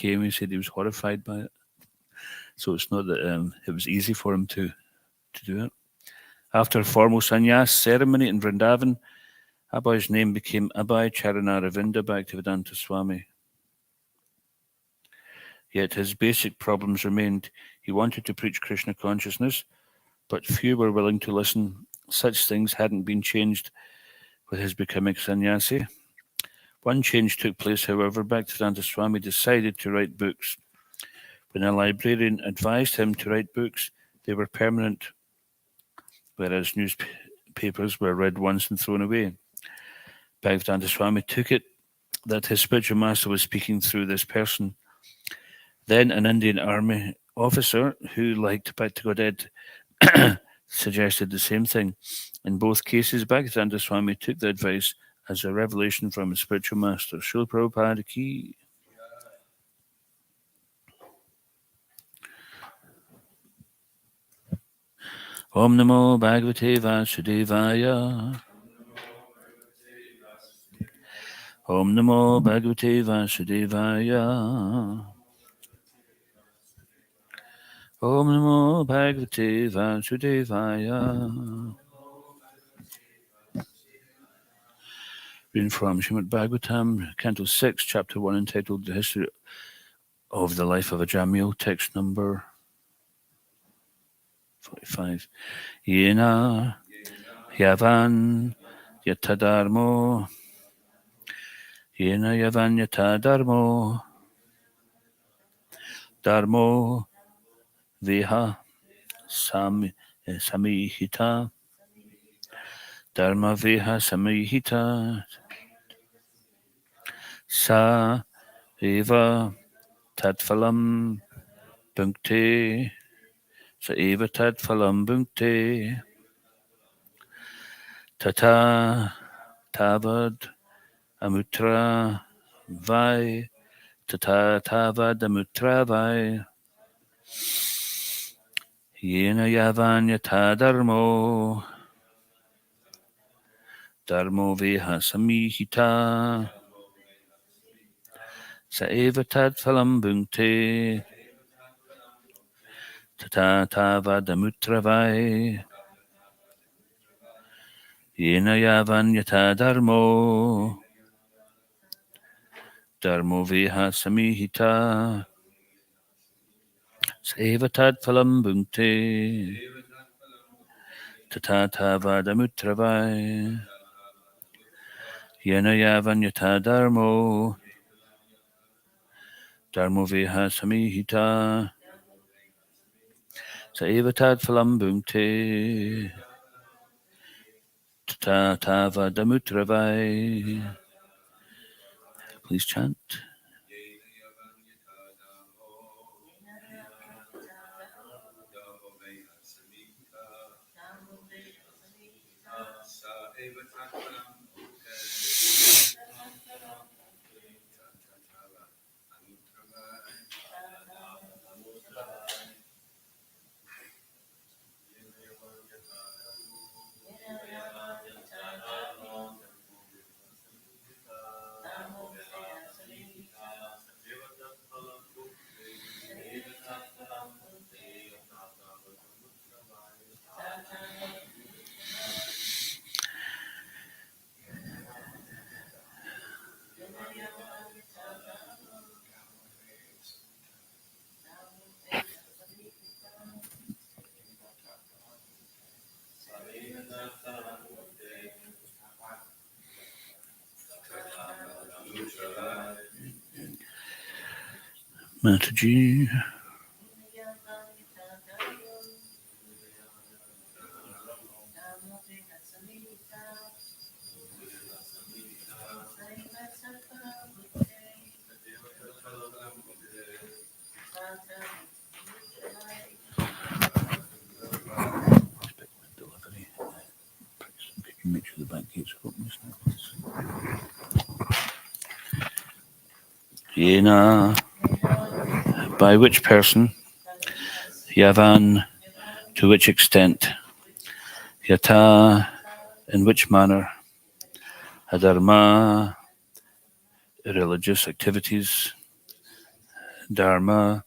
came, he said he was horrified by it. So it's not that it was easy for him to do it. After a formal sannyas ceremony in Vrindavan, Abhay's name became Abhay Charanaravinda Bhaktivedanta Swami. Yet his basic problems remained. He wanted to preach Krishna consciousness, but few were willing to listen. Such things hadn't been changed with his becoming sannyasi. One change took place, however. Bhaktivedanta Swami decided to write books. When a librarian advised him to write books, they were permanent, whereas newspapers were read once and thrown away. Bhaktivedanta Swami took it that his spiritual master was speaking through this person. Then an Indian army officer who liked Bhakti Godhead suggested the same thing. In both cases, Bhaktivedanta Swami took the advice as a revelation from his spiritual master. Srila Prabhupada ki. Om Namo Bhagavate Vasudevaya. Om Namo Bhagavate Vasudevaya. Om Namo Bhagavate Vasudevaya. Reading from Srimad Bhagavatam, Canto 6, Chapter 1, entitled The History of the Life of a Jamil, text number 45. Yena Yavan Yatadharmo. Yena Yavan Yatadharmo. Dharmo Viha Samihita. Dharma Viha Samihita. Sa Eva Tadphalam Bhunkte. Sa Eva Tadphalam Bhunkte. Tata Tavad Amutra Vai. Tata Tavad Amutra Vai. Yena Yavan Yata Dharmo. Dharmo Viha Samihita. Sa eva tad phalam bhunkte. Tata tava damutravai. Yena yavan yata dharmo. Dharmo viha samihita. Sa eva tad phalam bhunkte. Tata tava damutravai. Yena yavan yata dharmo. Dharmo viha samihita. Sa eva tad phalam bhunkte. Tata tava damutravai. Please chant. Mataji. Make sure the back gates are open just now, please. Yena, by which person? Yavan, to which extent? Yata, in which manner? Adharma, irreligious activities. dharma,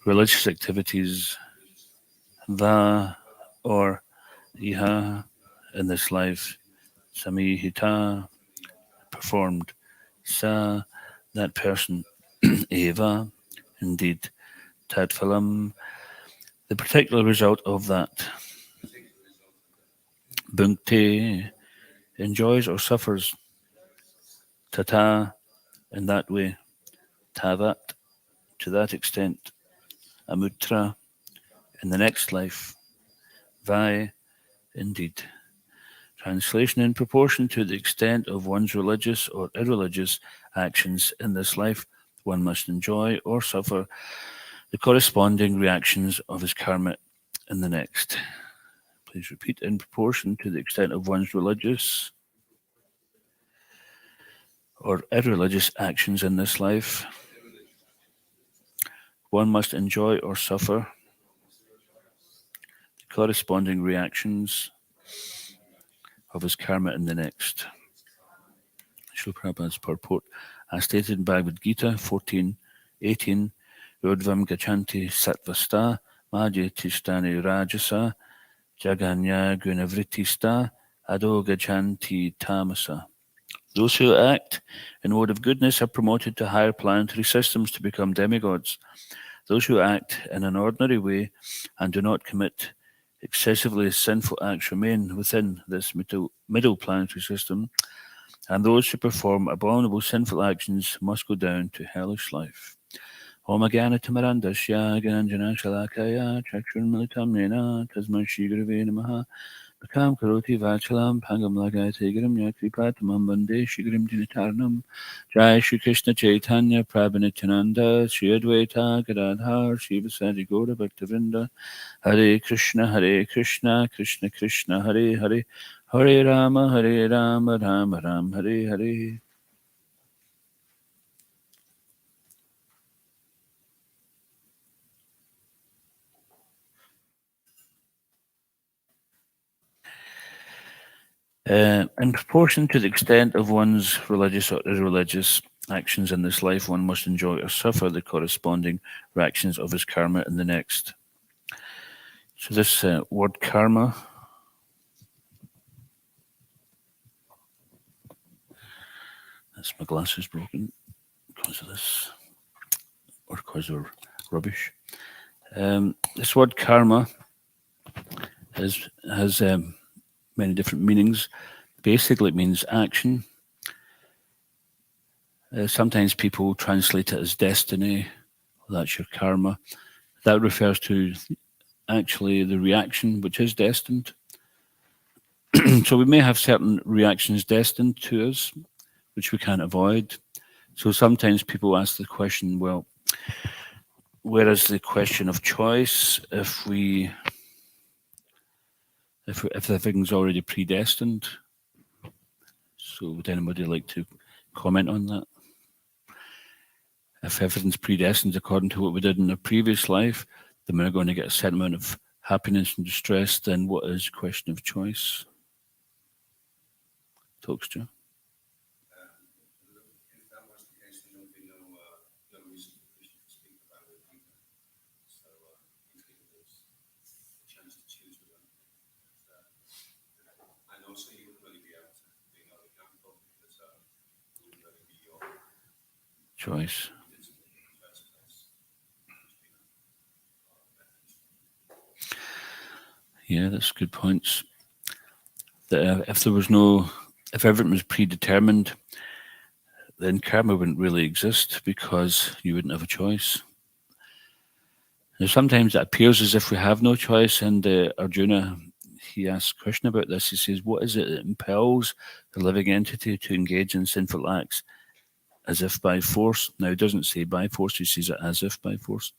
religious activities, va, or iha, in this life, samihita, performed, sa, that person, eva, indeed, tadphalam, the particular result of that, bhunkte, enjoys or suffers, tata, in that way, tavat, to that extent, amutra, in the next life, vai, indeed. Translation: in proportion to the extent of one's religious or irreligious actions in this life, one must enjoy or suffer the corresponding reactions of his karma in the next. Please repeat: in proportion to the extent of one's religious or irreligious actions in this life, one must enjoy or suffer the corresponding reactions of his karma in the next. Srila Prabhupada's purport, as stated in Bhagavad Gita 14:18, Urdvam gachanti sattvasta madhyatistani rajasa jaganya gunavrittista ado gachanti tamasa. Those who act in mode of goodness are promoted to higher planetary systems to become demigods. Those who act in an ordinary way and do not commit excessively sinful acts remain within this middle planetary system, and those who perform abominable sinful actions must go down to hellish life. Om Agana Tamarandasya Gananjana Shalakaya Chakshurmilitam Nena Tasman Shigurave Namaha Bakam Karoti Vachalam Pangam Lagayate Giram Yakripatamam Bande Shigurim Dinitarnam Jai Shri Krishna Chaitanya Prabhanitananda Shri Advaita Gadadhar Shiva Sadi Gaura Bhaktivinoda Hare Krishna Krishna Krishna Hare Hare Hare Rama Rama Rama Hare Hare. In proportion to the extent of one's religious or irreligious actions in this life, one must enjoy or suffer the corresponding reactions of his karma in the next. So this word karma, that's my glasses broken because of this, or because of rubbish. This word karma has many different meanings. Basically, it means action. Sometimes people translate it as destiny. That's your karma. That refers to actually the reaction which is destined. So we may have certain reactions destined to us, which we can't avoid. So sometimes people ask the question, well, where is the question of choice if everything's already predestined? So would anybody like to comment on that? If everything's predestined according to what we did in a previous life, then we're going to get a certain amount of happiness and distress, then what is the question of choice? Talkster. If that was the case, then there would be no reason for Krishna to speak about it either. So he's given us a chance to choose with them. And also you wouldn't really be able to be another example because it wouldn't really be your choice. Yeah, that's good points. That if everything was predetermined, then karma wouldn't really exist because you wouldn't have a choice. Now, sometimes it appears as if we have no choice, and Arjuna, he asks Krishna about this. He says, what is it that impels the living entity to engage in sinful acts as if by force? Now, he doesn't say by force, he says it as if by force.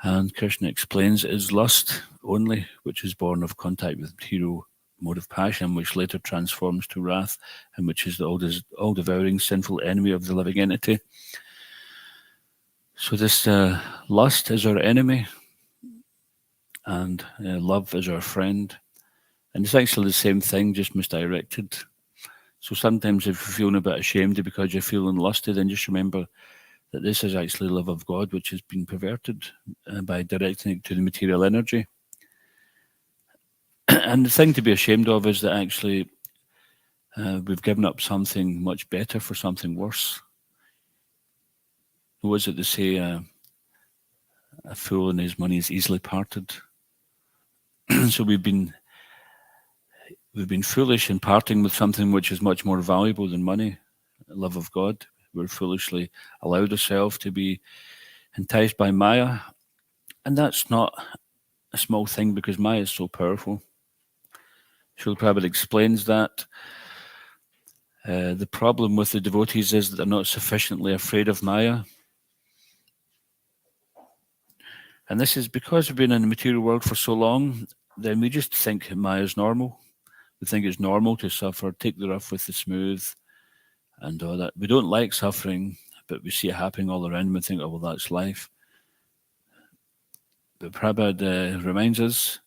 And Krishna explains it is lust only, which is born of contact with material mode of passion, which later transforms to wrath, and which is the all-devouring sinful enemy of the living entity. So this lust is our enemy, and love is our friend. And it's actually the same thing, just misdirected. So sometimes if you're feeling a bit ashamed because you're feeling lusty, then just remember that this is actually love of God, which has been perverted by directing it to the material energy. And the thing to be ashamed of is that actually we've given up something much better for something worse. What is it they say? A fool and his money is easily parted. So we've been foolish in parting with something which is much more valuable than money, love of God. We're foolishly allowed ourselves to be enticed by Maya, and that's not a small thing because Maya is so powerful. Srila Prabhupada explains that the problem with the devotees is that they're not sufficiently afraid of Maya. And this is because we've been in the material world for so long, then we just think Maya is normal. We think it's normal to suffer, take the rough with the smooth, and all that. We don't like suffering, but we see it happening all around and we think, oh, well, that's life. But Prabhupada reminds us,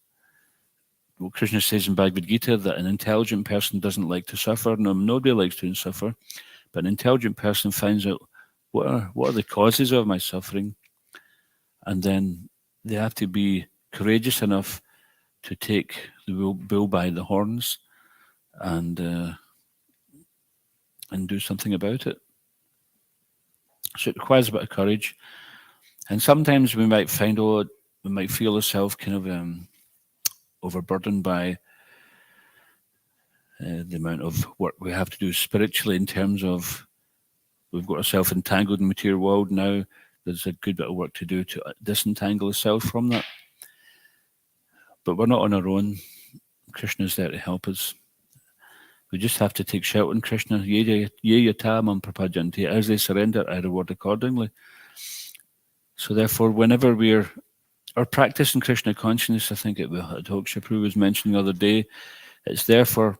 well, Krishna says in Bhagavad Gita that an intelligent person doesn't like to suffer. No, nobody likes to suffer, but an intelligent person finds out what are the causes of my suffering, and then they have to be courageous enough to take the bull by the horns and do something about it. So it requires a bit of courage, and sometimes we might find, we might feel ourselves kind of overburdened by the amount of work we have to do spiritually in terms of we've got ourselves entangled in the material world now. There's a good bit of work to do to disentangle ourselves from that. But we're not on our own. Krishna's there to help us. We just have to take shelter in Krishna. Ye yata mam prapajanti. As they surrender, I reward accordingly. So therefore, whenever our practice in Krishna consciousness, I think Prabhu was mentioning the other day, it's therefore,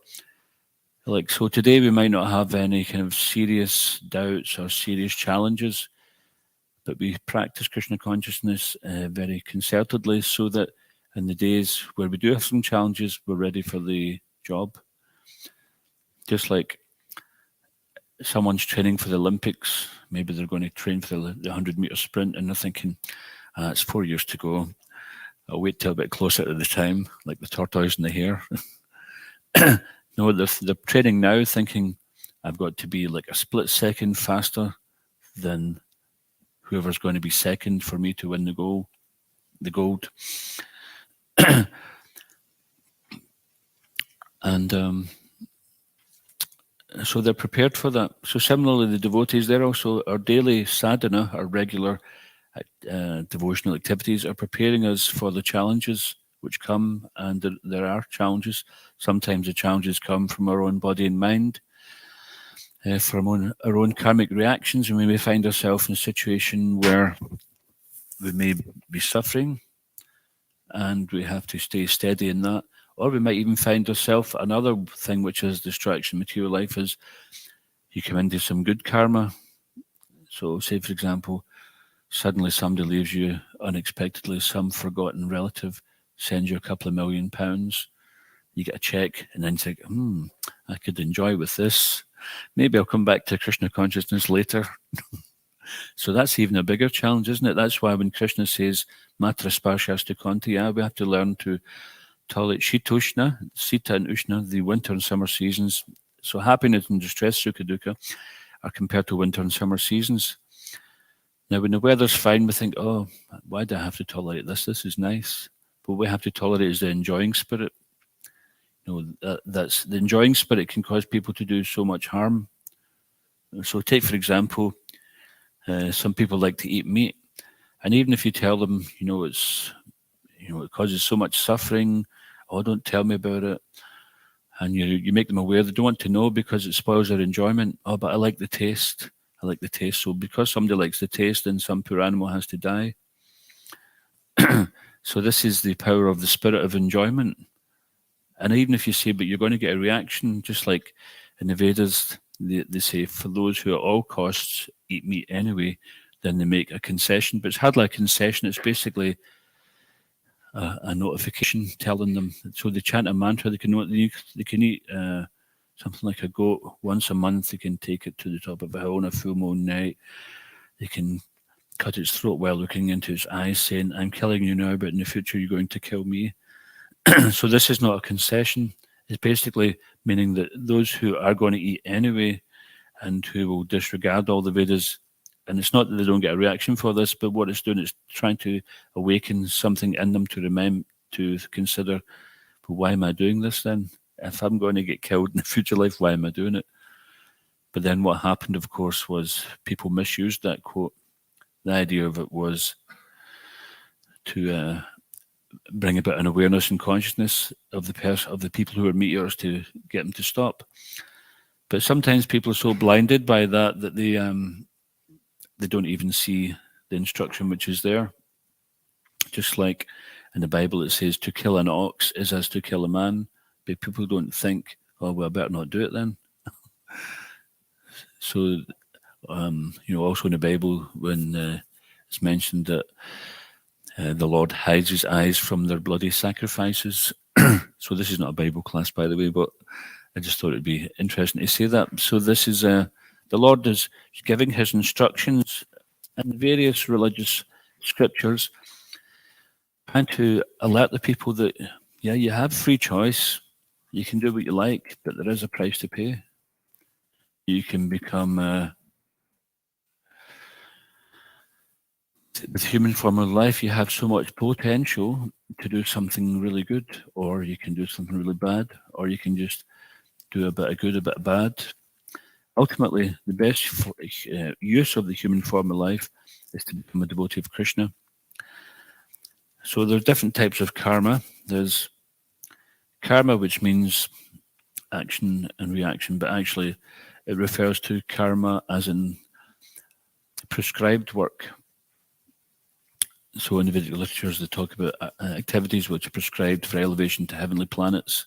so today we might not have any kind of serious doubts or serious challenges, but we practice Krishna consciousness very concertedly so that in the days where we do have some challenges, we're ready for the job. Just like someone's training for the Olympics, maybe they're going to train for the 100-meter sprint and they're thinking, it's 4 years to go. I'll wait till a bit closer to the time, like the tortoise and the hare. No, they're training now thinking, I've got to be like a split second faster than whoever's going to be second for me to win the gold. And so they're prepared for that. So similarly, the devotees, they're also our daily sadhana, our regular devotional activities are preparing us for the challenges which come, and there are challenges. Sometimes the challenges come from our own body and mind, from our own karmic reactions, and we may find ourselves in a situation where we may be suffering and we have to stay steady in that. Or we might even find ourselves, another thing which is distraction in material life is you come into some good karma. So say, for example, suddenly somebody leaves you unexpectedly, some forgotten relative sends you a couple of £1 million. You get a check and then you think, I could enjoy with this. Maybe I'll come back to Krishna consciousness later. So that's even a bigger challenge, isn't it? That's why when Krishna says, Matra Sparshastu Kontiya, we have to learn to tolerate Shitoshna, Sita and Ushna, the winter and summer seasons. So happiness and distress, Sukha Dukkha, are compared to winter and summer seasons. Now, when the weather's fine, we think, oh, why do I have to tolerate this? This is nice. But what we have to tolerate is the enjoying spirit. That's the enjoying spirit can cause people to do so much harm. So take, for example, some people like to eat meat. And even if you tell them, it causes so much suffering, oh, don't tell me about it. And you make them aware, they don't want to know because it spoils their enjoyment. Oh, but I like the taste. I like the taste. So because somebody likes the taste, then some poor animal has to die. So this is the power of the spirit of enjoyment. And even if you say, but you're going to get a reaction, just like in the Vedas, they say, for those who at all costs eat meat anyway, then they make a concession. But it's hardly a concession. It's basically a notification telling them. So they chant a mantra. They can eat something like a goat once a month. They can take it to the top of a hill on a full moon night. They can cut its throat while looking into its eyes, saying, I'm killing you now, but in the future you're going to kill me. So this is not a concession. It's basically meaning that those who are going to eat anyway and who will disregard all the Vedas, and it's not that they don't get a reaction for this, but what it's doing is trying to awaken something in them to remember, to consider, well, why am I doing this then? If I'm going to get killed in the future life, why am I doing it? But then what happened, of course, was people misused that quote. The idea of it was to bring about an awareness and consciousness of the people who are meteors to get them to stop. But sometimes people are so blinded by that that they don't even see the instruction which is there. Just like in the Bible, it says to kill an ox is as to kill a man, but people don't think, oh, well, I better not do it then. So, also in the Bible, when it's mentioned that the Lord hides his eyes from their bloody sacrifices. So this is not a Bible class, by the way, but I just thought it'd be interesting to say that. So this is the Lord is giving his instructions in various religious scriptures and to alert the people that, yeah, you have free choice. You can do what you like, but there is a price to pay. You can become, with human form of life, you have so much potential to do something really good, or you can do something really bad, or you can just do a bit of good, a bit of bad. Ultimately, the best use of the human form of life is to become a devotee of Krishna. So there's different types of karma. There's karma, which means action and reaction, but actually it refers to karma as in prescribed work. So in the Vedic literatures, they talk about activities which are prescribed for elevation to heavenly planets.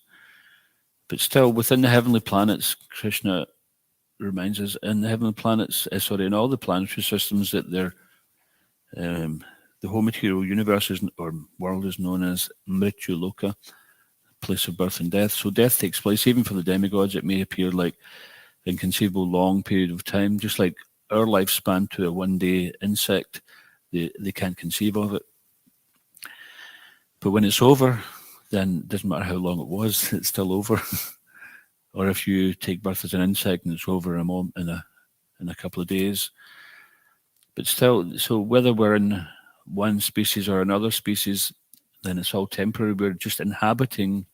But still, within the heavenly planets, Krishna reminds us, in the heavenly planets, in all the planetary systems, that they're the whole material universe or world is known as Mrityu Loka, place of birth and death. So death takes place even for the demigods. It may appear like an inconceivable long period of time, just like our lifespan to a one-day insect. They can't conceive of it. But when it's over, then it doesn't matter how long it was, it's still over. Or if you take birth as an insect and it's over in a couple of days. But still, so whether we're in one species or another species, then it's all temporary. We're just inhabiting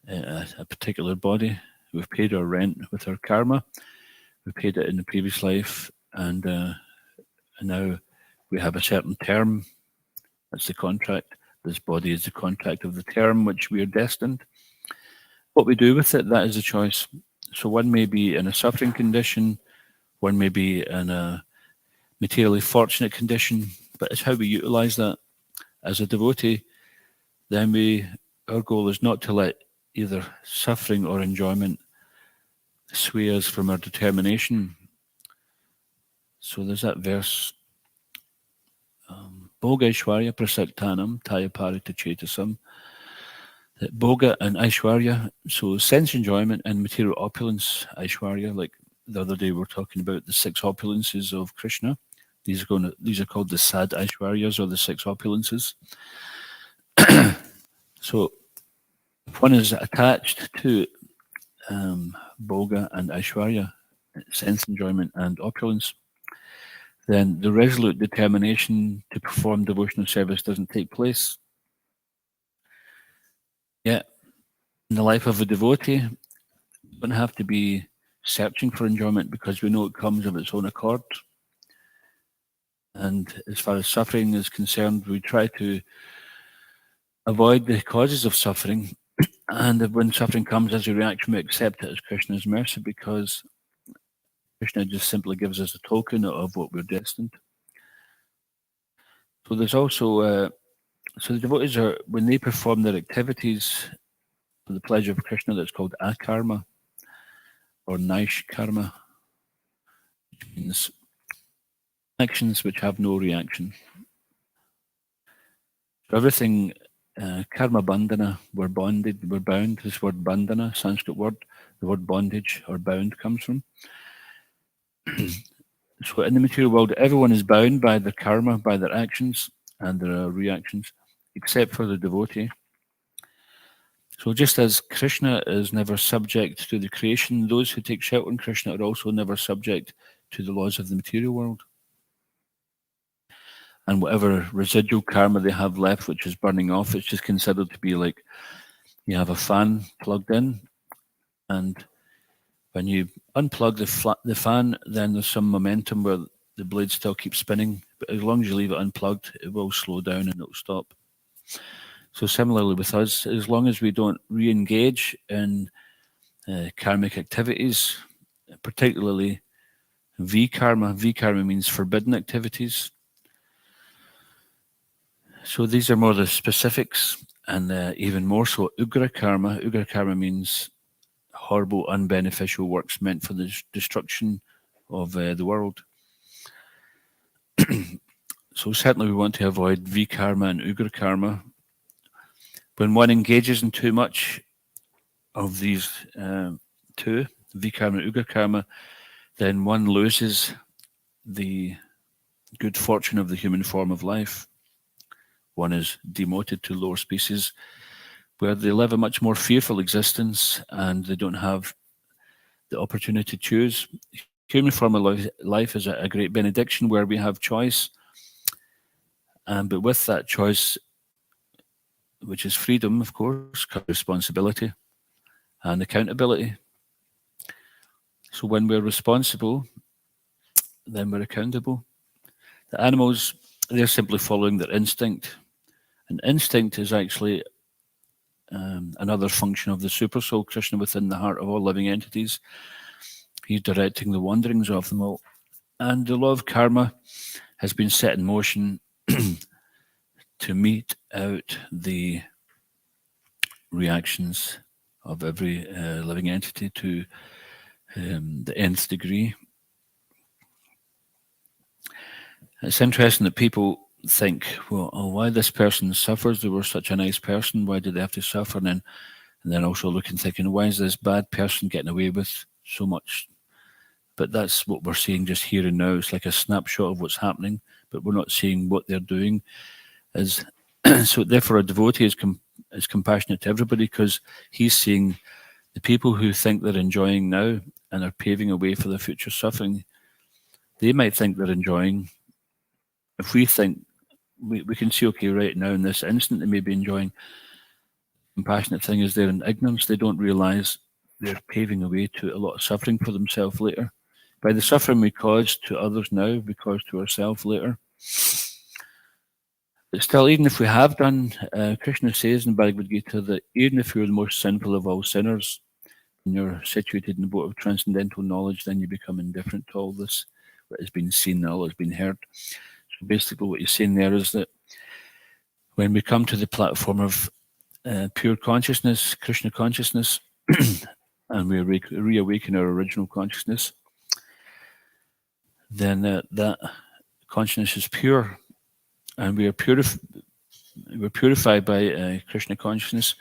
a particular body. We've paid our rent with our karma. We paid it in the previous life, and now we have a certain term. That's the contract. This body is the contract of the term which we are destined. What we do with it, that is a choice. So one may be in a suffering condition, one may be in a materially fortunate condition, but it's how we utilize that. As a devotee, then our goal is not to let either suffering or enjoyment sway us from our determination. So there's that verse, Bhoga Aishwarya Prasaktanam Tayaparita Chetasam. Bhoga and Aishwarya, so sense enjoyment and material opulence, Aishwarya, like the other day we were talking about the 6 opulences of Krishna. These are called the sad Aishwaryas, or the 6 opulences. So if one is attached to Bhoga and Aishwarya, sense enjoyment and opulence, then the resolute determination to perform devotional service doesn't take place. Yet, in the life of a devotee, we don't have to be searching for enjoyment because we know it comes of its own accord. And as far as suffering is concerned, we try to avoid the causes of suffering. And when suffering comes as a reaction, we accept it as Krishna's mercy, because Krishna just simply gives us a token of what we're destined. So there's also, so the devotees when they perform their activities for the pleasure of Krishna, that's called akarma or naish karma, which means actions which have no reaction. So everything, karma bandhana, we're bound. This word bandhana, Sanskrit word, the word bondage or bound comes from. So in the material world, everyone is bound by their karma, by their actions and their reactions, except for the devotee. So just as Krishna is never subject to the creation, those who take shelter in Krishna are also never subject to the laws of the material world. And whatever residual karma they have left, which is burning off, it's just considered to be like you have a fan plugged in, and when you unplug the fan, then there's some momentum where the blade still keeps spinning. But as long as you leave it unplugged, it will slow down and it'll stop. So similarly with us, as long as we don't re-engage in karmic activities, particularly V-karma. V-karma means forbidden activities. So these are more the specifics, and even more so Ugra karma. Ugra karma means horrible, unbeneficial works meant for the destruction of the world. So certainly we want to avoid V-karma and Ugra karma. When one engages in too much of these two, V-karma and Ugra karma, then one loses the good fortune of the human form of life. One is demoted to lower species where they live a much more fearful existence and they don't have the opportunity to choose. Human form of life is a great benediction where we have choice, but with that choice, which is freedom, of course, comes responsibility and accountability. So when we're responsible, then we're accountable. The animals, they're simply following their instinct. And instinct is actually another function of the Supersoul Krishna within the heart of all living entities. He's directing the wanderings of them all. And the law of karma has been set in motion to mete out the reactions of every living entity to the nth degree. It's interesting that people think, well, why this person suffers? They were such a nice person. Why did they have to suffer? And then also looking, thinking, why is this bad person getting away with so much? But that's what we're seeing just here and now. It's like a snapshot of what's happening, but we're not seeing what they're doing. So therefore, a devotee is compassionate to everybody because he's seeing the people who think they're enjoying now and are paving a way for their future suffering. They might think they're enjoying. If we think we can see, okay, right now in this instant, they may be enjoying. Compassionate thing is they're in ignorance. They don't realize they're paving a way to a lot of suffering for themselves later. By the suffering we cause to others now, we cause to ourselves later. But still, even if we have done, Krishna says in Bhagavad Gita that even if you're the most sinful of all sinners, and you're situated in the boat of transcendental knowledge, then you become indifferent to all this, what has been seen, all has been heard. So basically what he's saying there is that when we come to the platform of pure consciousness, Krishna consciousness, and we reawaken our original consciousness, then that consciousness is pure, and we're purified by Krishna consciousness.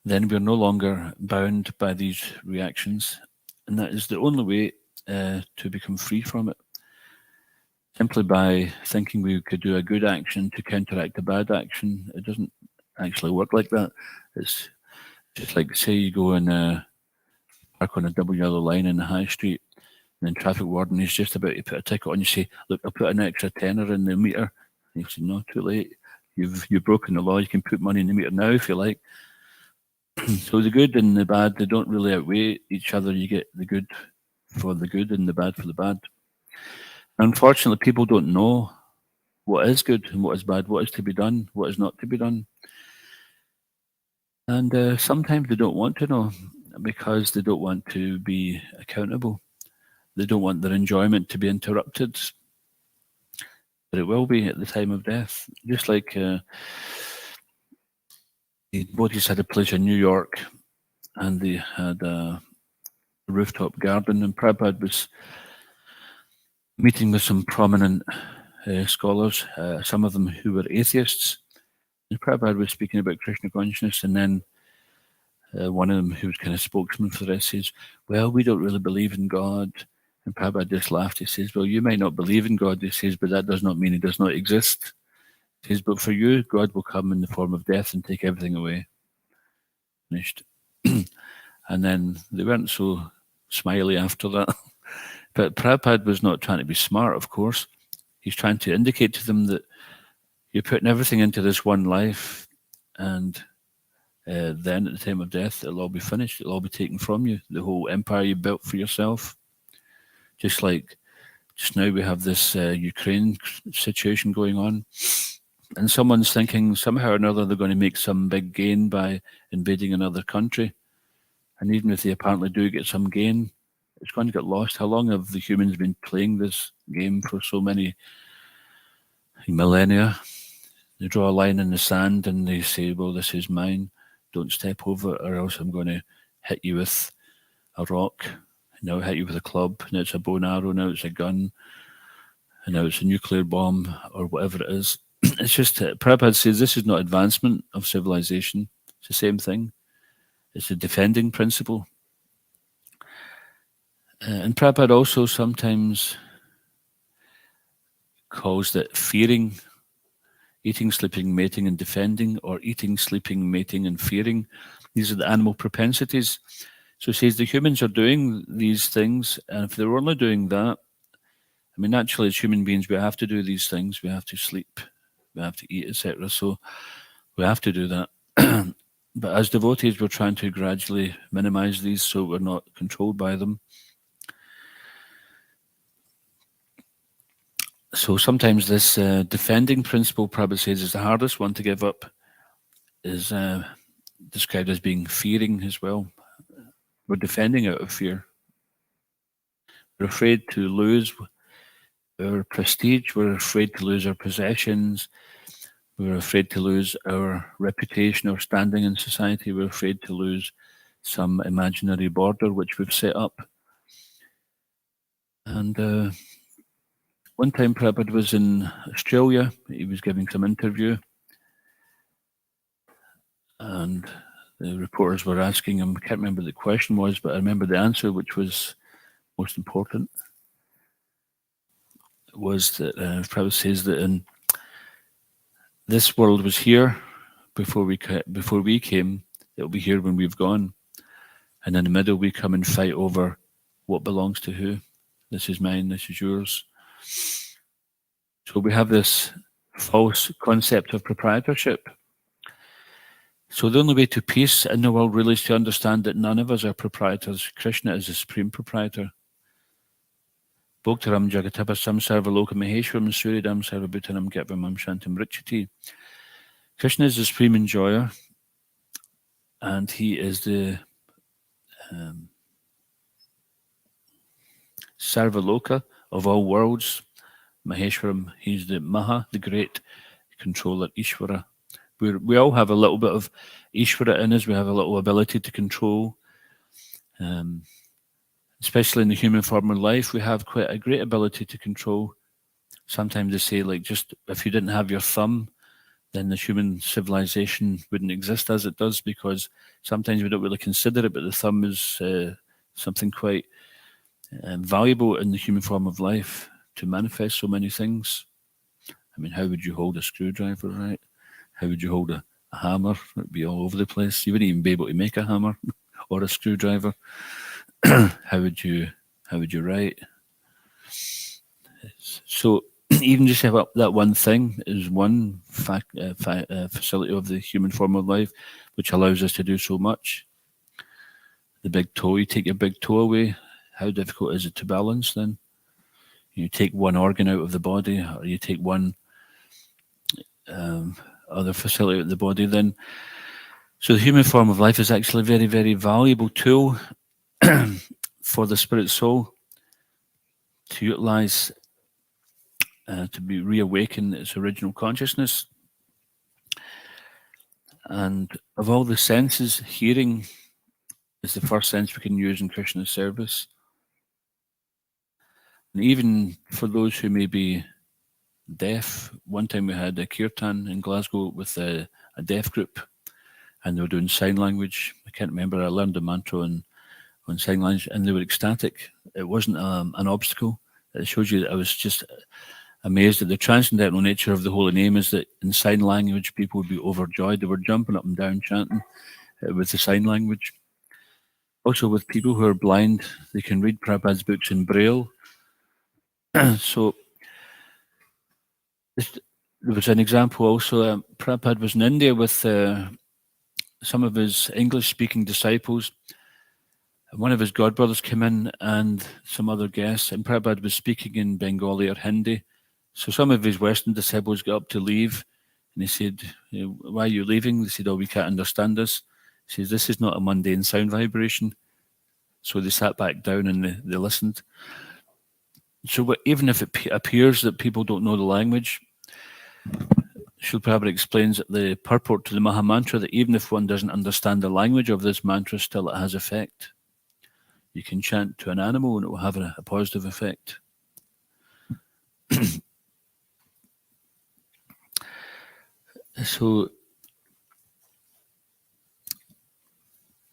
Then we're no longer bound by these reactions, and that is the only way to become free from it. Simply by thinking we could do a good action to counteract a bad action, it doesn't actually work like that. It's just like, say you go and park on a double yellow line in the high street, and then traffic warden is just about to put a ticket on. You say, look, I'll put an extra tenner in the meter. And you say, no, too late. You've broken the law. You can put money in the meter now if you like. So the good and the bad, they don't really outweigh each other. You get the good for the good and the bad for the bad. Unfortunately, people don't know what is good and what is bad, what is to be done, what is not to be done. And sometimes they don't want to know because they don't want to be accountable. They don't want their enjoyment to be interrupted. But it will be at the time of death. Just like the devotees had a place in New York and they had a rooftop garden, and Prabhupada was meeting with some prominent scholars, some of them who were atheists. And Prabhupada was speaking about Krishna consciousness, and then one of them, who was kind of spokesman for the rest, says, well, we don't really believe in God. And Prabhupada just laughed. He says, well, you might not believe in God, he says, but that does not mean he does not exist. He says, but for you, God will come in the form of death and take everything away. Finished. And then they weren't so smiley after that. But Prabhupada was not trying to be smart, of course. He's trying to indicate to them that you're putting everything into this one life, and then at the time of death, it'll all be finished. It'll all be taken from you. The whole empire you built for yourself. Just like just now we have this Ukraine situation going on, and someone's thinking somehow or another they're going to make some big gain by invading another country. And even if they apparently do get some gain, it's going to get lost. How long have the humans been playing this game for so many millennia? They draw a line in the sand and they say, well, this is mine. Don't step over it, or else I'm going to hit you with a rock. Now I hit you with a club. Now it's a bow and arrow. Now it's a gun. And now it's a nuclear bomb or whatever it is. It's just, Prabhupada says this is not advancement of civilization. It's the same thing. It's a defending principle. And Prabhupada also sometimes calls it fearing, eating, sleeping, mating, and defending, or eating, sleeping, mating, and fearing. These are the animal propensities. So he says the humans are doing these things, and if they were only doing that, I mean, naturally, as human beings, we have to do these things. We have to sleep, we have to eat, etc. So we have to do that. But as devotees, we're trying to gradually minimize these so we're not controlled by them. So sometimes this defending principle, Prabhupada says, is the hardest one to give up, is described as being fearing as well. We're defending out of fear. We're afraid to lose our prestige. We're afraid to lose our possessions. We're afraid to lose our reputation or standing in society. We're afraid to lose some imaginary border which we've set up. And one time Prabhupada was in Australia. He was giving some interview. And the reporters were asking him, I can't remember what the question was, but I remember the answer, which was most important, was that Prabhupada says that in this world was here before we came, it'll be here when we've gone. And in the middle, we come and fight over what belongs to who. This is mine, this is yours. So we have this false concept of proprietorship. So the only way to peace in the world really is to understand that none of us are proprietors. Krishna is the supreme proprietor. Bhoktaram Jagatapasam Sarvaloka Maheshwaram Suridam Sarvabhutanam Gyatvam Shantam Richati. Krishna is the supreme enjoyer, and he is the Sarvaloka of all worlds. Maheshwaram, he's the Maha, the great controller, Ishvara. We all have a little bit of Ishvara in us. We have a little ability to control. Especially in the human form of life, we have quite a great ability to control. Sometimes they say, like, just if you didn't have your thumb, then the human civilization wouldn't exist as it does, because sometimes we don't really consider it, but the thumb is something quite valuable in the human form of life to manifest so many things. I mean, how would you hold a screwdriver, right? How would you hold a hammer? It would be all over the place. You wouldn't even be able to make a hammer or a screwdriver. How would you write? So even just have up that one thing is one facility of the human form of life, which allows us to do so much. The big toe, you take your big toe away, how difficult is it to balance then? You take one organ out of the body, or you take one other facility of the body then. So the human form of life is actually a very, very valuable tool for the spirit soul to utilize, to be reawaken its original consciousness. And of all the senses, hearing is the first sense we can use in Krishna's service. And even for those who may be deaf, one time we had a kirtan in Glasgow with a deaf group, and they were doing sign language. I can't remember, I learned the mantra on sign language, and they were ecstatic. It wasn't an obstacle. It shows you that I was just amazed at the transcendental nature of the holy name. Is that in sign language, people would be overjoyed. They were jumping up and down chanting with the sign language. Also, with people who are blind, they can read Prabhupada's books in Braille. So there was an example also. Prabhupada was in India with some of his English-speaking disciples. One of his godbrothers came in and some other guests, and Prabhupada was speaking in Bengali or Hindi. So some of his Western disciples got up to leave, and he said, "Why are you leaving?" They said, "Oh, we can't understand this." He says, "This is not a mundane sound vibration." So they sat back down and they listened. So even if it appears that people don't know the language, Srila Prabhupada explains that the purport to the Maha Mantra, that even if one doesn't understand the language of this mantra, still it has effect. You can chant to an animal and it will have a positive effect. So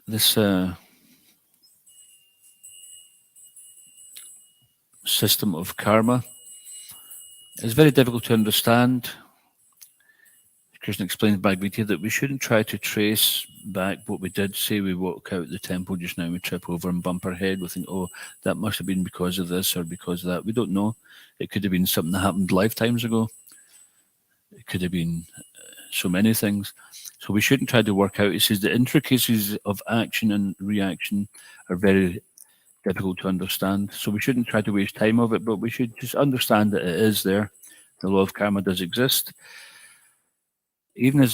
this system of karma is very difficult to understand. Krishna explains in Bhagavad Gita that we shouldn't try to trace back what we did. Say we walk out the temple just now, we trip over and bump our head. We think, oh, that must have been because of this or because of that. We don't know. It could have been something that happened lifetimes ago. It could have been so many things. So we shouldn't try to work out. He says the intricacies of action and reaction are very difficult to understand. So we shouldn't try to waste time of it, but we should just understand that it is there. The law of karma does exist. Even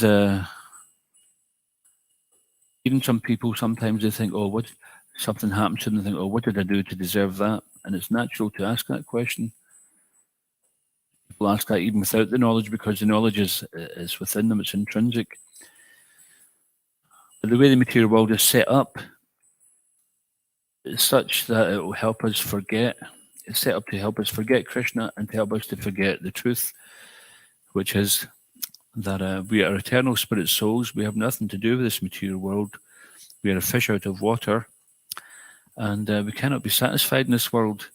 some people, sometimes they think, oh, what, something happened to them, they think, oh, what did I do to deserve that? And it's natural to ask that question. People ask that even without the knowledge, because the knowledge is within them, it's intrinsic. But the way the material world is set up is such that it will help us forget. It's set up to help us forget Krishna and to help us to forget the truth, which is that we are eternal spirit souls. We have nothing to do with this material world. We are a fish out of water, and we cannot be satisfied in this world.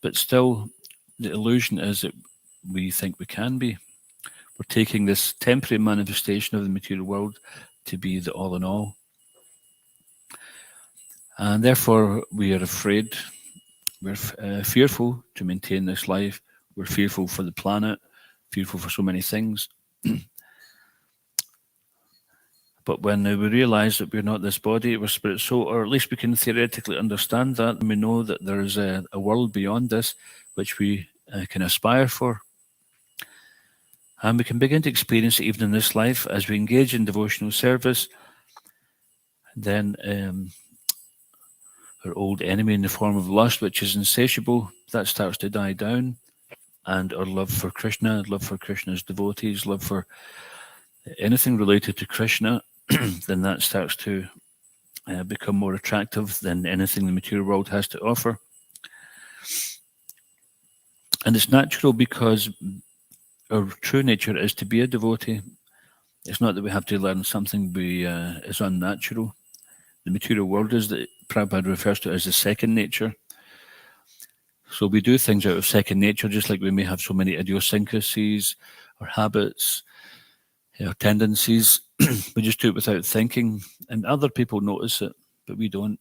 But still, the illusion is that we think we can be. We're taking this temporary manifestation of the material world to be the all in all. And therefore, we are afraid. We're fearful to maintain this life. We're fearful for the planet, fearful for so many things. But when we realize that we're not this body, we're spirit soul, or at least we can theoretically understand that, and we know that there is a world beyond this which we can aspire for. And we can begin to experience it even in this life as we engage in devotional service. Then our old enemy in the form of lust, which is insatiable, that starts to die down. And our love for Krishna, love for Krishna's devotees, love for anything related to Krishna, then that starts to become more attractive than anything the material world has to offer. And it's natural because our true nature is to be a devotee. It's not that we have to learn something is unnatural. The material world is that Prabhupada refers to as the second nature. So we do things out of second nature, just like we may have so many idiosyncrasies or habits or tendencies. We just do it without thinking, and other people notice it, but we don't.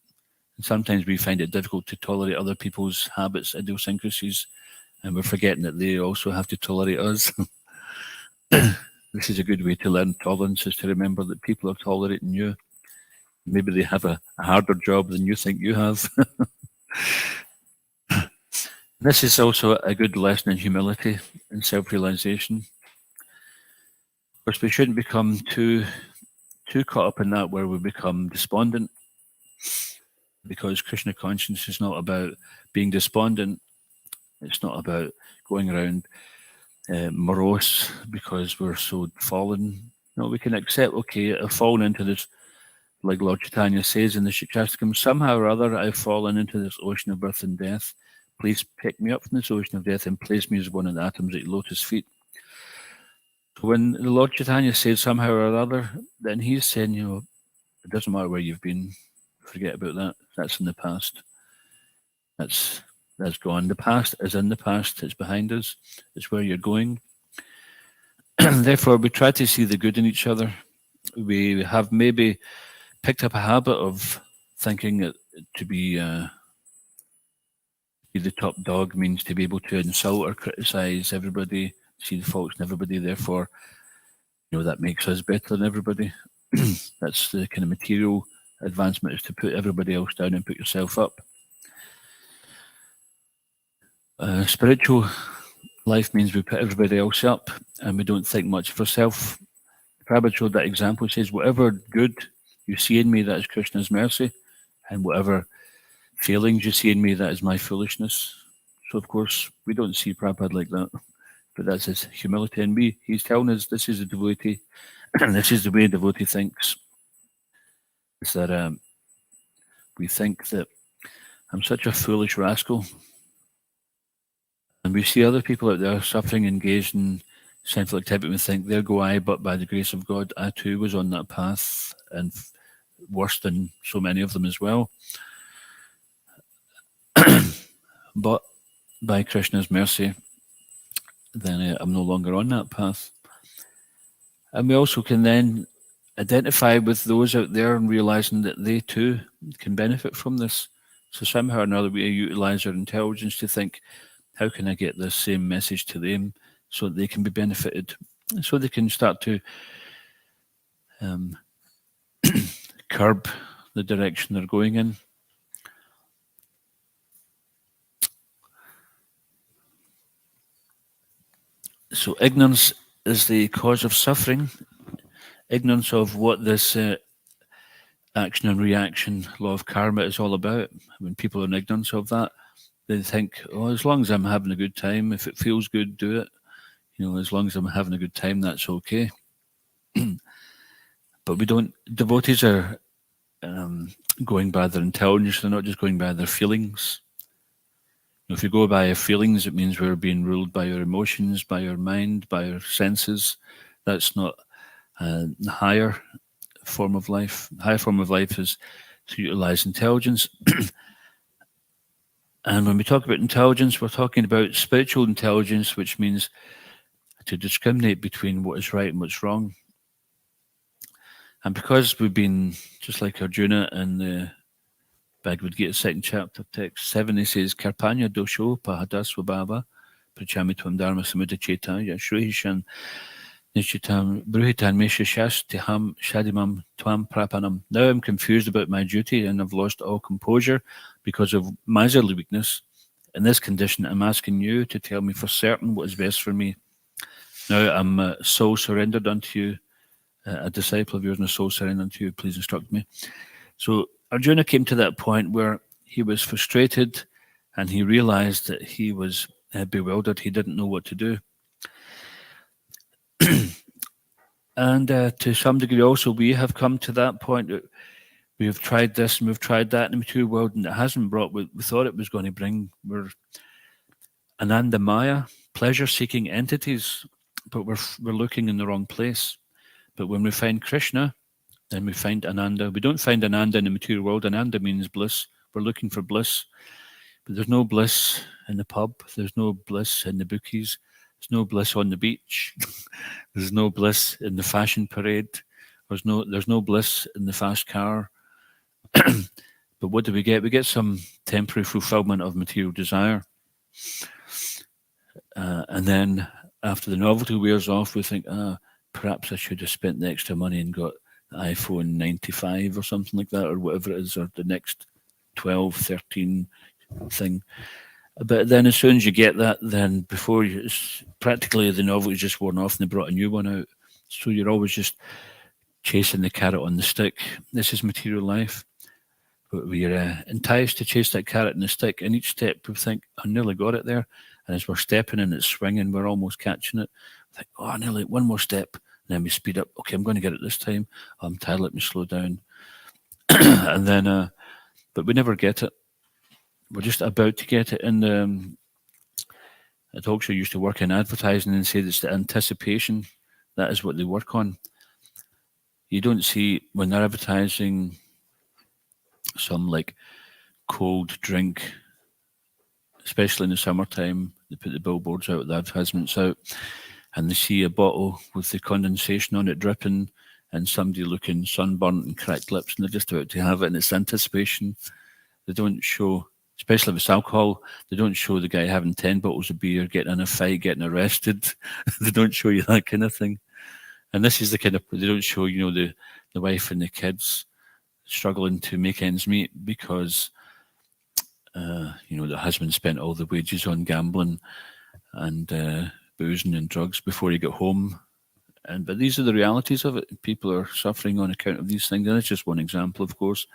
And sometimes we find it difficult to tolerate other people's habits, idiosyncrasies, and we're forgetting that they also have to tolerate us. This is a good way to learn tolerance, is to remember that people are tolerating you. Maybe they have a harder job than you think you have. This is also a good lesson in humility and self-realization. Of course, we shouldn't become too caught up in that where we become despondent, because Krishna consciousness is not about being despondent. It's not about going around morose because we're so fallen. No, we can accept, okay, I've fallen into this, like Lord Chaitanya says in the Shikshastakam, somehow or other I've fallen into this ocean of birth and death. Please pick me up from this ocean of death and place me as one of the atoms at your lotus feet. So when the Lord Chaitanya says somehow or other, then he's saying, it doesn't matter where you've been, Forget about that. That's in the past. That's gone. The past is in the past. It's behind us. It's where you're going. Therefore, we try to see the good in each other. We have maybe picked up a habit of thinking that to be the top dog means to be able to insult or criticize everybody, see the faults in everybody. Therefore, that makes us better than everybody. That's the kind of material advancement, is to put everybody else down and put yourself up. Spiritual life means we put everybody else up and we don't think much of ourselves. Prabhupada showed that example. He says, whatever good you see in me, that is Krishna's mercy, and whatever failings you see in me, that is my foolishness. So, of course, we don't see Prabhupada like that, but that's his humility. And he's telling us this is a devotee, and this is the way a devotee thinks. Is that we think that I'm such a foolish rascal, and we see other people out there suffering, engaged in sinful activity, and we think, there go I, but by the grace of God, I too was on that path, and worse than so many of them as well. But by Krishna's mercy, then I'm no longer on that path. And we also can then identify with those out there and realizing that they too can benefit from this. So somehow or another, we utilize our intelligence to think, how can I get this same message to them so that they can be benefited, so they can start to curb the direction they're going in. So ignorance is the cause of suffering. Ignorance of what this action and reaction law of karma is all about. When people are in ignorance of that, they think, oh, as long as I'm having a good time, if it feels good, do it. As long as I'm having a good time, that's okay. But we don't. Devotees are going by their intelligence. They're not just going by their feelings. If you go by your feelings, it means we're being ruled by your emotions, by your mind, by your senses. That's not the higher form of life. The higher form of life is to utilize intelligence. And when we talk about intelligence, we're talking about spiritual intelligence, which means to discriminate between what is right and what's wrong. And because we've been, just like Arjuna in the Bhagavad Gita, 2nd chapter, text 7, he says, Karpanya dosho pahadasvabhava prachami tvam dharma samudacheta yashruhishan nishitam bruhitan meshashastiham shadimam tvam prapanam. Now I'm confused about my duty and I've lost all composure because of miserly weakness. In this condition, I'm asking you to tell me for certain what is best for me. Now I'm soul surrendered unto you, a disciple of yours and a soul surrendered unto you. Please instruct me. So Arjuna came to that point where he was frustrated and he realized that he was bewildered. He didn't know what to do. And to some degree also, we have come to that point. We have tried this and we've tried that in the material world, and it hasn't brought what we thought it was going to bring. We're Ananda Maya, pleasure-seeking entities, but we're looking in the wrong place. But when we find Krishna, then we find Ananda. We don't find Ananda in the material world. Ananda means bliss. We're looking for bliss. But there's no bliss in the pub. There's no bliss in the bookies. There's no bliss on the beach. There's no bliss in the fashion parade. There's no bliss in the fast car. But what do we get? We get some temporary fulfillment of material desire. And then after the novelty wears off, we think, perhaps I should have spent the extra money and got the iPhone 95 or something like that, or whatever it is, or the next 12, 13 thing. But then as soon as you get that, then before you, practically the novelty's just worn off and they brought a new one out. So you're always just chasing the carrot on the stick. This is material life. But we're enticed to chase that carrot on the stick. And each step we think, I nearly got it there. And as we're stepping and it's swinging, we're almost catching it. We think, oh, nearly one more step. And then we speed up. Okay, I'm going to get it this time. Oh, I'm tired, let me slow down. And then, but we never get it. We're just about to get it. And I also used to work in advertising and say it's the anticipation. That is what they work on. You don't see, when they're advertising some like cold drink, especially in the summertime. They put the billboards out, the advertisements out, and they see a bottle with the condensation on it dripping, and somebody looking sunburnt and cracked lips, and they're just about to have it, and it's anticipation. They don't show, especially if it's alcohol, they don't show the guy having 10 bottles of beer, getting in a fight, getting arrested. They don't show you that kind of thing. And this is the kind of, they don't show, the wife and the kids struggling to make ends meet because, the husband spent all the wages on gambling and boozing and drugs before he got home. But these are the realities of it. People are suffering on account of these things. And it's just one example, of course.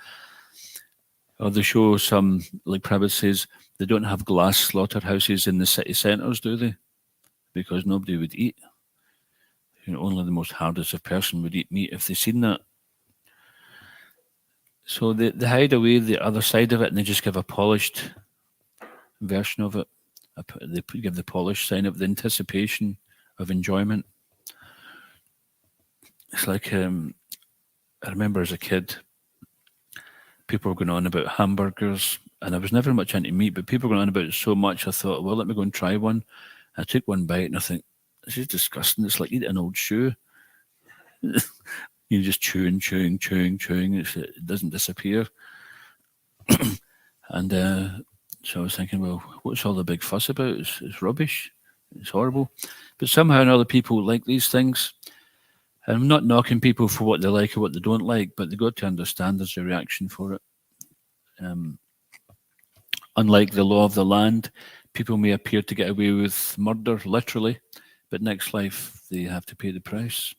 Or they show some, like Prabhupada says, they don't have glass slaughterhouses in the city centres, do they? Because nobody would eat. Only the most hardest of person would eat meat if they seen that. So they hide away the other side of it, and they just give a polished version of it. They give the polished sign of the anticipation of enjoyment. It's like, I remember as a kid, people were going on about hamburgers, and I was never much into meat, but people were going on about it so much, I thought, well, let me go and try one. I took one bite, and I think, this is disgusting. It's like eating an old shoe. You're just chewing. It doesn't disappear. And so I was thinking, well, what's all the big fuss about? It's rubbish. It's horrible. But somehow or other people like these things. And I'm not knocking people for what they like or what they don't like, but they've got to understand there's a reaction for it. Unlike the law of the land, people may appear to get away with murder, literally, but next life they have to pay the price.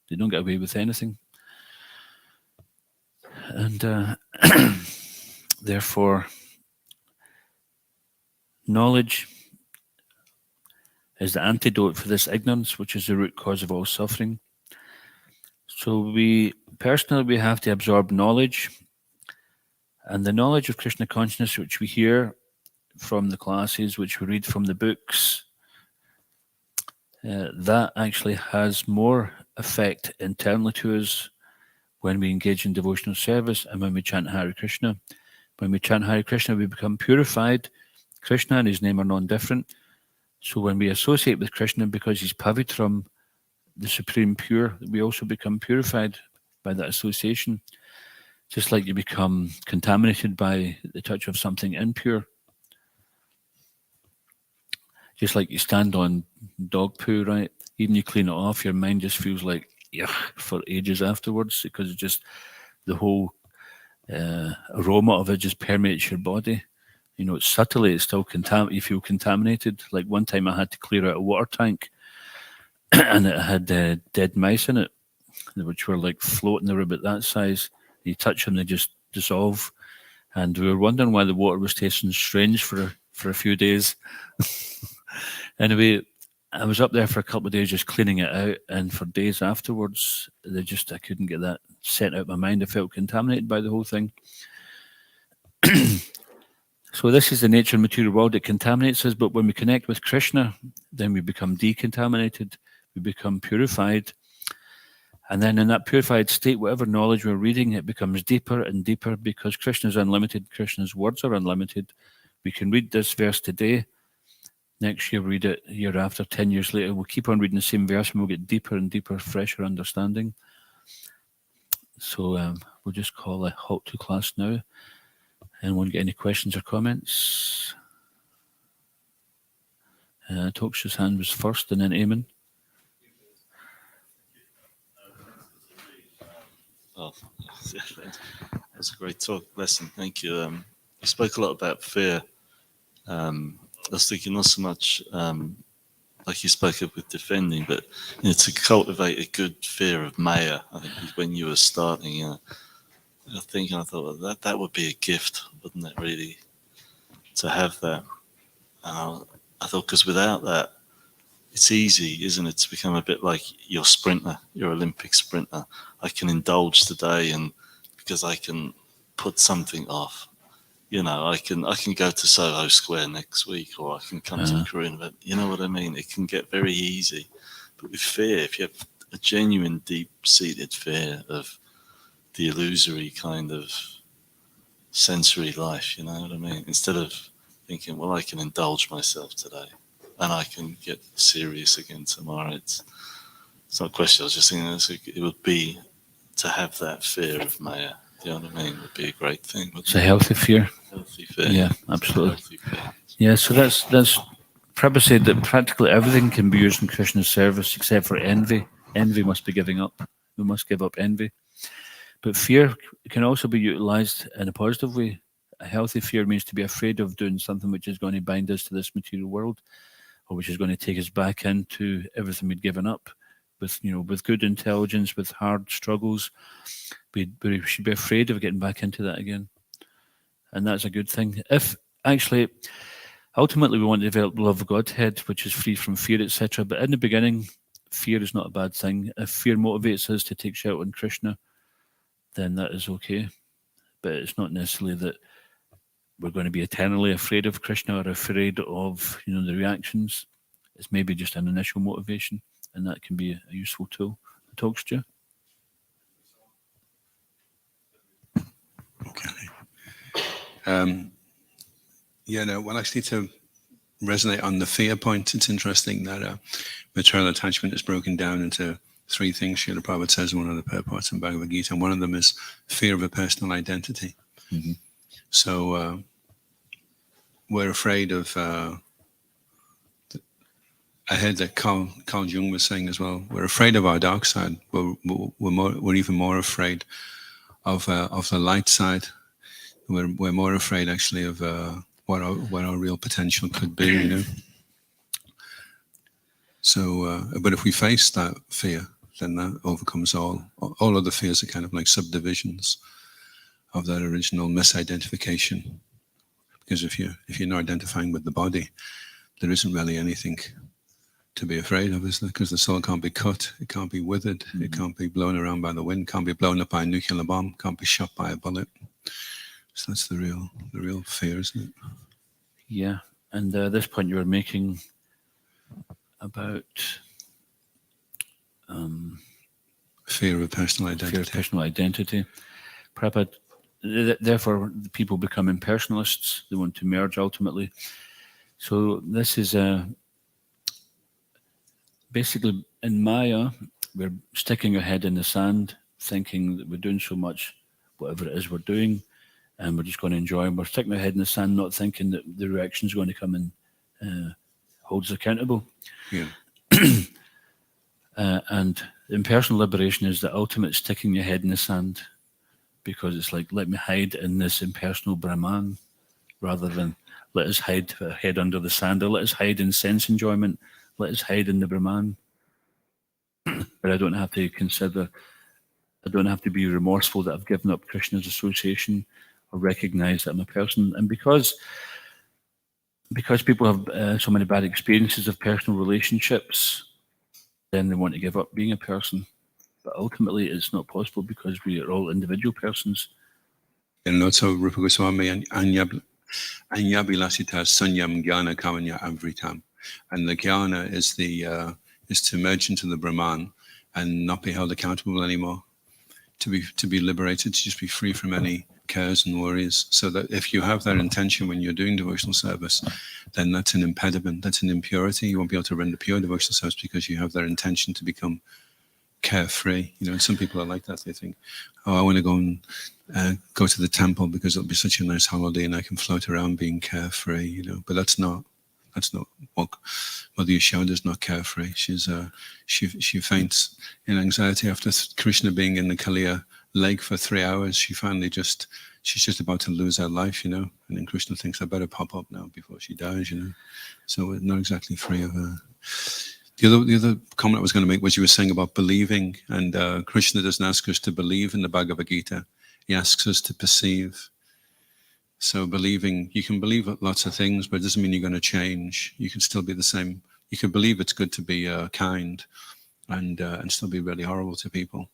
They don't get away with anything. And therefore, knowledge is the antidote for this ignorance, which is the root cause of all suffering. So we have to absorb knowledge, and the knowledge of Krishna consciousness, which we hear from the classes, which we read from the books, that actually has more effect internally to us when we engage in devotional service and when we chant Hare Krishna. When we chant Hare Krishna, we become purified. Krishna and his name are non-different. So when we associate with Krishna, because he's Pavitram, the supreme pure, we also become purified by that association. Just like you become contaminated by the touch of something impure. Just like you stand on dog poo, right? Even you clean it off, your mind just feels like yuck for ages afterwards because it's just the whole aroma of it just permeates your body. It's subtly, it's still you feel contaminated. Like one time I had to clear out a water tank and it had dead mice in it, which were like floating. They were about that size. You touch them, they just dissolve. And we were wondering why the water was tasting strange for a few days. Anyway, I was up there for a couple of days just cleaning it out, and for days afterwards, I couldn't get that sent out of my mind. I felt contaminated by the whole thing. So this is the nature of the material world. It contaminates us, but when we connect with Krishna, then we become decontaminated, we become purified. And then in that purified state, whatever knowledge we're reading, it becomes deeper and deeper because Krishna is unlimited. Krishna's words are unlimited. We can read this verse today. Next year, read it year after, 10 years later. We'll keep on reading the same verse and we'll get deeper and deeper, fresher understanding. So we'll just call a halt to class now. Anyone get any questions or comments? Toksha's hand was first and then Eamon. Oh, that's a great lesson. Thank you. You spoke a lot about fear. I was thinking not so much like you spoke of with defending, but to cultivate a good fear of Maya. I think when you were starting, I thought well, that would be a gift, wouldn't it? Really, to have that. I thought because without that, it's easy, isn't it, to become a bit like your sprinter, your Olympic sprinter. I can indulge today, and because I can put something off, I can go to Soho Square next week, or I can come to Korea. But you know what I mean? It can get very easy. But with fear, if you have a genuine, deep-seated fear of the illusory kind of sensory life, you know what I mean? Instead of thinking, well, I can indulge myself today and I can get serious again tomorrow. It's not a question. I was just thinking it would be to have that fear of Maya. You know what I mean? Would be a great thing. It's a healthy fear. Healthy fear. Yeah, It's a absolutely. healthy fear. Yeah, so that's Prabhupada said that practically everything can be used in Krishna's service except for envy. Envy must be giving up. We must give up envy. But fear can also be utilized in a positive way. A healthy fear means to be afraid of doing something which is going to bind us to this material world, or which is going to take us back into everything we'd given up. With good intelligence, with hard struggles, we should be afraid of getting back into that again, and that's a good thing. If actually, ultimately, we want to develop the love of Godhead, which is free from fear, etc. But in the beginning, fear is not a bad thing. If fear motivates us to take shelter in Krishna, then that is okay. But it's not necessarily that we're going to be eternally afraid of Krishna or afraid of the reactions. It's maybe just an initial motivation, and that can be a useful tool. Talks to you. Okay. Well, actually, to resonate on the fear point, it's interesting that material attachment is broken down into 3 things. Srila Prabhupada says in one of the purports in Bhagavad Gita, and one of them is fear of a personal identity. Mm-hmm. So we're afraid of. I heard that Carl Jung was saying as well. We're afraid of our dark side. We're even more afraid of the light side. We're more afraid actually of what our real potential could be. So, but if we face that fear, then that overcomes all other fears are kind of like subdivisions of that original misidentification. Because if you're not identifying with the body, there isn't really anything to be afraid of, isn't it? Because the soul can't be cut, it can't be withered, it can't be blown around by the wind, can't be blown up by a nuclear bomb, can't be shot by a bullet. So that's the real fear, isn't it? Yeah, and this point you were making about fear of personal identity. Fear of personal identity. Prabhupada, therefore, the people become impersonalists. They want to merge ultimately. So this is basically in Maya, we're sticking our head in the sand, thinking that we're doing so much, whatever it is we're doing, and we're just going to enjoy. And we're sticking our head in the sand, not thinking that the reaction is going to come and hold us accountable. Yeah. And impersonal liberation is the ultimate sticking your head in the sand, because it's like, let me hide in this impersonal Brahman, rather than let us hide our head under the sand, or let us hide in sense enjoyment, let us hide in the Brahman. But I don't have to be remorseful that I've given up Krishna's association, or recognize that I'm a person. And because people have so many bad experiences of personal relationships, then they want to give up being a person. But ultimately, it's not possible, because we are all individual persons. And also, Rupa Goswami and Anyabilasita Sanyam Jnana Kamanya Avritam. And the jnana is to merge into the Brahman and not be held accountable anymore. To be liberated, to just be free from any cares and worries. So that if you have that intention when you're doing devotional service, then that's an impediment, that's an impurity. You won't be able to render pure devotional service because you have that intention to become carefree. And some people are like that. They think, oh, I want to go and go to the temple because it'll be such a nice holiday and I can float around being carefree. But that's not what Mother Yashoda is not carefree. She faints in anxiety after Krishna being in the Kaliya lake for 3 hours. She's just about to lose her life, and then Krishna thinks, I better pop up now before she dies, So we're not exactly free of her. The other comment I was going to make was you were saying about believing, and Krishna doesn't ask us to believe in the Bhagavad Gita. He asks us to perceive. So believing, you can believe lots of things, but it doesn't mean you're going to change. You can still be the same. You can believe it's good to be kind and still be really horrible to people.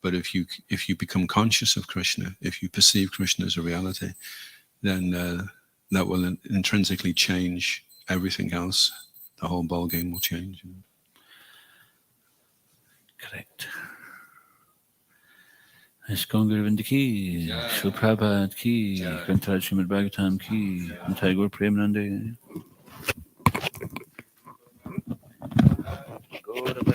But if you become conscious of Krishna, if you perceive Krishna as a reality, then that will intrinsically change everything else. The whole ball game will change. Correct. Iskon Guruvanda ki, Srila Prabhupada ki, Untitled Srimad Bhagavatam ki, Untitled Premanande.